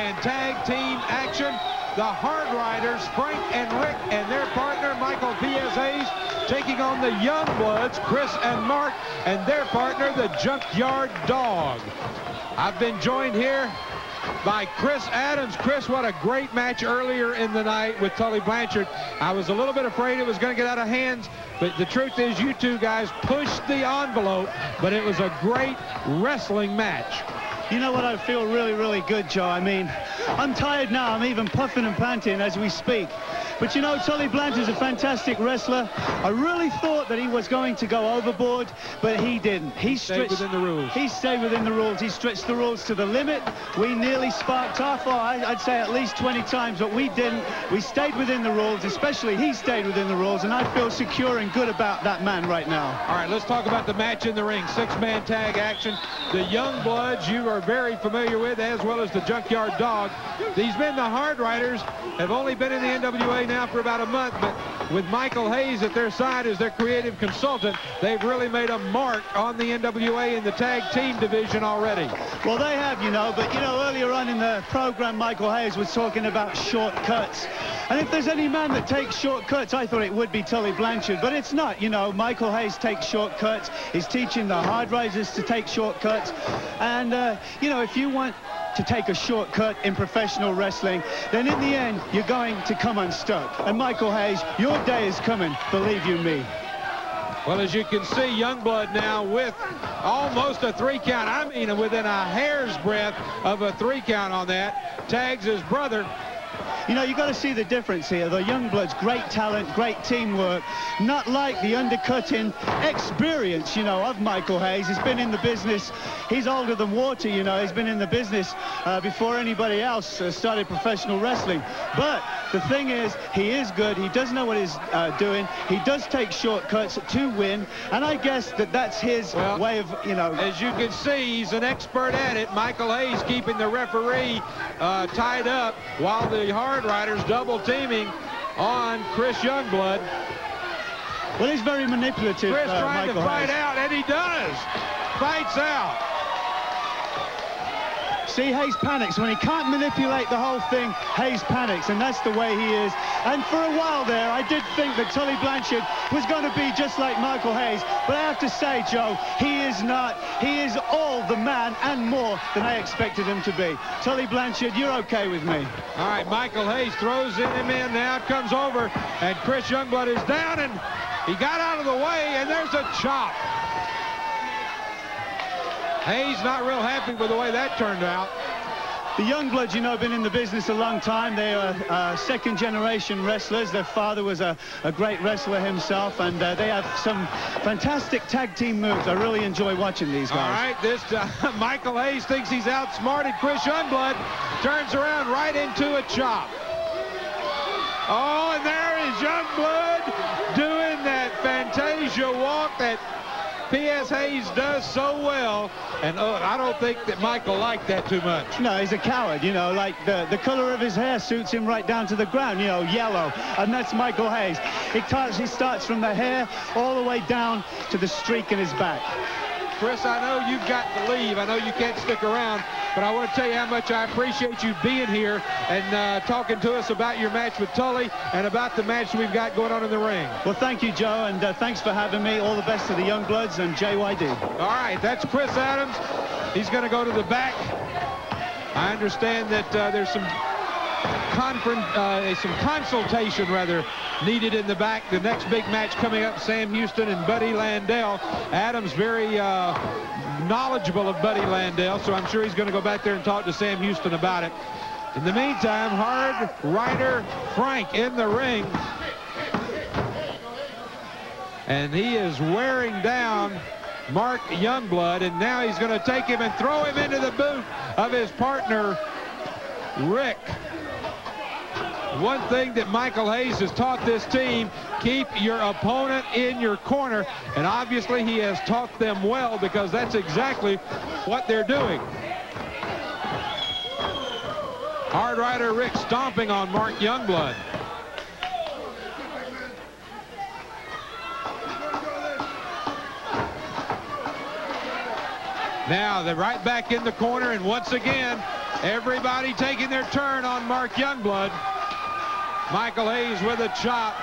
six-man tag team action. The Hard Riders, Frank and Rick, and their partner, Michael P.S. Hayes, taking on the Youngbloods, Chris and Mark, and their partner, the Junkyard Dog. I've been joined here by Chris Adams. Chris, what a great match earlier in the night with Tully Blanchard. I was a little bit afraid it was going to get out of hands, but the truth is you two guys pushed the envelope, but it was a great wrestling match. You know what? I feel really, really good, Joe. I mean, I'm tired now. I'm even puffing and panting as we speak. But you know, Tully Blanchard's a fantastic wrestler. I really thought that he was going to go overboard, but he didn't. He stayed within the rules. He stayed within the rules. He stretched the rules to the limit. We nearly sparked off, I'd say at least 20 times, but we didn't. We stayed within the rules, especially he stayed within the rules, and I feel secure and good about that man right now. All right, let's talk about the match in the ring. Six-man tag action. The Youngbloods, you are very familiar with, as well as the Junkyard Dog. These men, the Hard Riders, have only been in the NWA now for about a month, but with Michael Hayes at their side as their creative consultant, they've really made a mark on the NWA in the tag team division already. Well, they have, you know, but you know, earlier on in the program, Michael Hayes was talking about shortcuts. And if there's any man that takes shortcuts, I thought it would be Tully Blanchard, but it's not. You know, Michael Hayes takes shortcuts. He's teaching the Hard Riders to take shortcuts. And, you know, if you want to take a shortcut in professional wrestling, then in the end, you're going to come unstuck. And Michael Hayes, your day is coming, believe you me. Well, as you can see, Youngblood now with almost a 3 count. I mean, within a hair's breadth of a 3 count on that. Tags his brother. You know, you got to see the difference here. The Youngbloods, great talent, great teamwork, not like the undercutting experience, you know, of Michael Hayes. He's been in the business. He's older than water, you know. He's been in the business before anybody else started professional wrestling. But the thing is, he is good. He does know what he's doing. He does take shortcuts to win. And I guess that that's his way of, you know. As you can see, he's an expert at it. Michael Hayes keeping the referee tied up while the Hard Riders double teaming on Chris Youngblood. Well, he's very manipulative. Chris trying Michael to fight Hayes. out, and he does. Fights out. See, Hayes panics. When he can't manipulate the whole thing, Hayes panics, and that's the way he is. And for a while there, I did think that Tully Blanchard was going to be just like Michael Hayes. But I have to say, Joe, he is not. He is all the man and more than I expected him to be. Tully Blanchard, you're okay with me. All right, Michael Hayes throws him in. Now it comes over, and Chris Youngblood is down, and he got out of the way, and there's a chop. Hayes not real happy with the way that turned out. The Youngbloods, you know, have been in the business a long time. They are second-generation wrestlers. Their father was a great wrestler himself, and they have some fantastic tag team moves. I really enjoy watching these guys. All right, this Michael Hayes thinks he's outsmarted Chris Youngblood. Turns around right into a chop. Oh, and there is Youngblood doing that Fantasia walk that P.S. Hayes does so well, and I don't think that Michael liked that too much. No, he's a coward, you know, like the color of his hair suits him right down to the ground, you know, yellow, and that's Michael Hayes. He starts from the hair all the way down to the streak in his back. Chris, I know you've got to leave. I know you can't stick around, but I want to tell you how much I appreciate you being here and talking to us about your match with Tully and about the match we've got going on in the ring. Well, thank you, Joe, and thanks for having me. All the best to the Youngbloods and JYD. All right, that's Chris Adams. He's going to go to the back. I understand that there's some consultation needed in the back. The next big match coming up, Sam Houston and Buddy Landell. Adams very knowledgeable of Buddy Landell, so I'm sure he's going to go back there and talk to Sam Houston about it. In the meantime, Hard Rider Frank in the ring, and he is wearing down Mark Youngblood, and now he's going to take him and throw him into the boot of his partner Rick. One thing that Michael Hayes has taught this team, keep your opponent in your corner. And obviously he has taught them well, because that's exactly what they're doing. Hard Rider Rick stomping on Mark Youngblood. Now they're right back in the corner, and once again Everybody taking their turn on Mark Youngblood. Michael Hayes with a chop.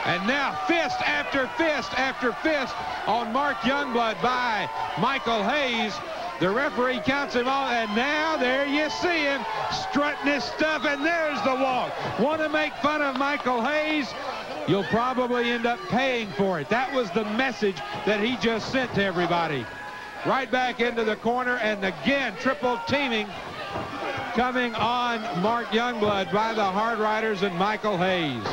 And now fist after fist after fist on Mark Youngblood by Michael Hayes. The referee counts him off, and now there you see him strutting his stuff, and there's the walk. Want to make fun of Michael Hayes? You'll probably end up paying for it. That was the message that he just sent to everybody. Right back into the corner, and again, triple teaming coming on Mark Youngblood by the Hard Riders and Michael Hayes.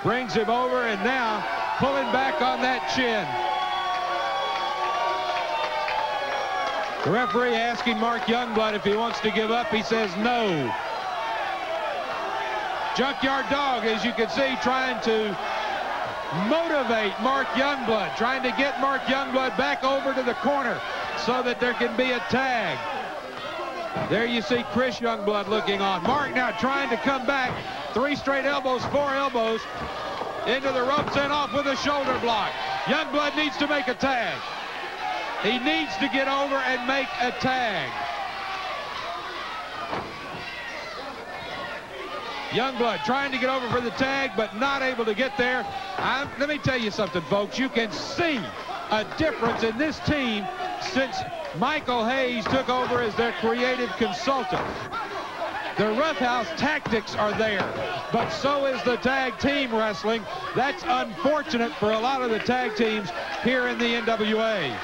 Brings him over, and now pulling back on that chin. The referee asking Mark Youngblood if he wants to give up. He says no. Junkyard Dog, as you can see, trying to motivate Mark Youngblood, trying to get Mark Youngblood back over to the corner so that there can be a tag. There you see Chris Youngblood looking on. Mark now trying to come back. 3 straight elbows, 4 elbows into the ropes and off with a shoulder block. Youngblood needs to make a tag. He needs to get over and make a tag. Youngblood trying to get over for the tag, but not able to get there. Let me tell you something, folks. You can see a difference in this team since Michael Hayes took over as their creative consultant. The roughhouse tactics are there, but so is the tag team wrestling. That's unfortunate for a lot of the tag teams here in the NWA.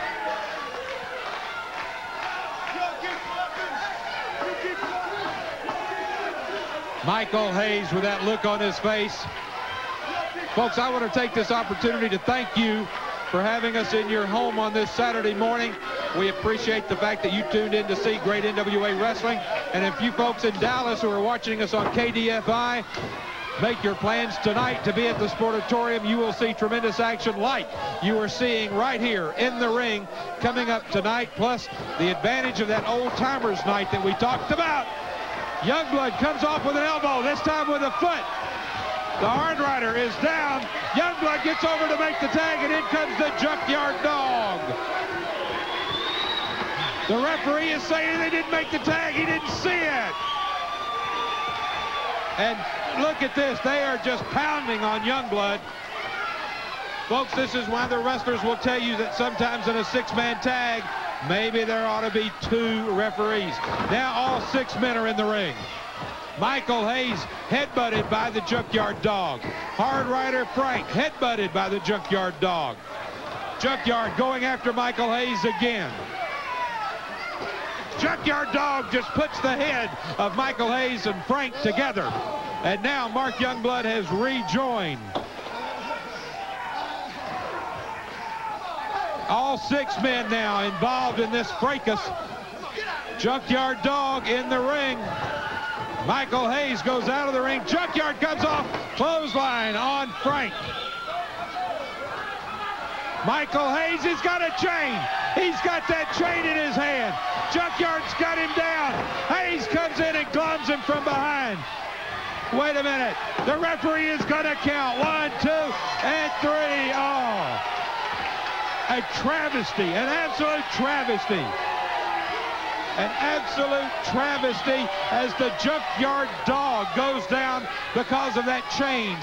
Michael Hayes with that look on his face. Folks, I want to take this opportunity to thank you for having us in your home on this Saturday morning. We appreciate the fact that you tuned in to see great NWA wrestling. And if you folks in Dallas who are watching us on KDFI, make your plans tonight to be at the Sportatorium. You will see tremendous action like you are seeing right here in the ring coming up tonight, plus the advantage of that old-timers night that we talked about. Youngblood comes off with an elbow, this time with a foot. The Hard Rider is down. Youngblood gets over to make the tag, and in comes the Junkyard Dog. The referee is saying they didn't make the tag. He didn't see it. And look at this. They are just pounding on Youngblood. Folks, this is why the wrestlers will tell you that sometimes in a 6-man tag, maybe there ought to be 2 referees. Now all 6 men are in the ring. Michael Hayes headbutted by the Junkyard Dog. Hard Rider Frank headbutted by the Junkyard Dog. Junkyard going after Michael Hayes again. Junkyard Dog just puts the head of Michael Hayes and Frank together. And now Mark Youngblood has rejoined. All 6 men now involved in this fracas. Junkyard Dog in the ring. Michael Hayes goes out of the ring. Junkyard comes off. Clothesline on Frank. Michael Hayes has got a chain. He's got that chain in his hand. Junkyard's got him down. Hayes comes in and gloves him from behind. Wait a minute. The referee is going to count. 1, 2, and 3. Oh. A travesty, an absolute travesty. An absolute travesty as the Junkyard Dog goes down because of that chain.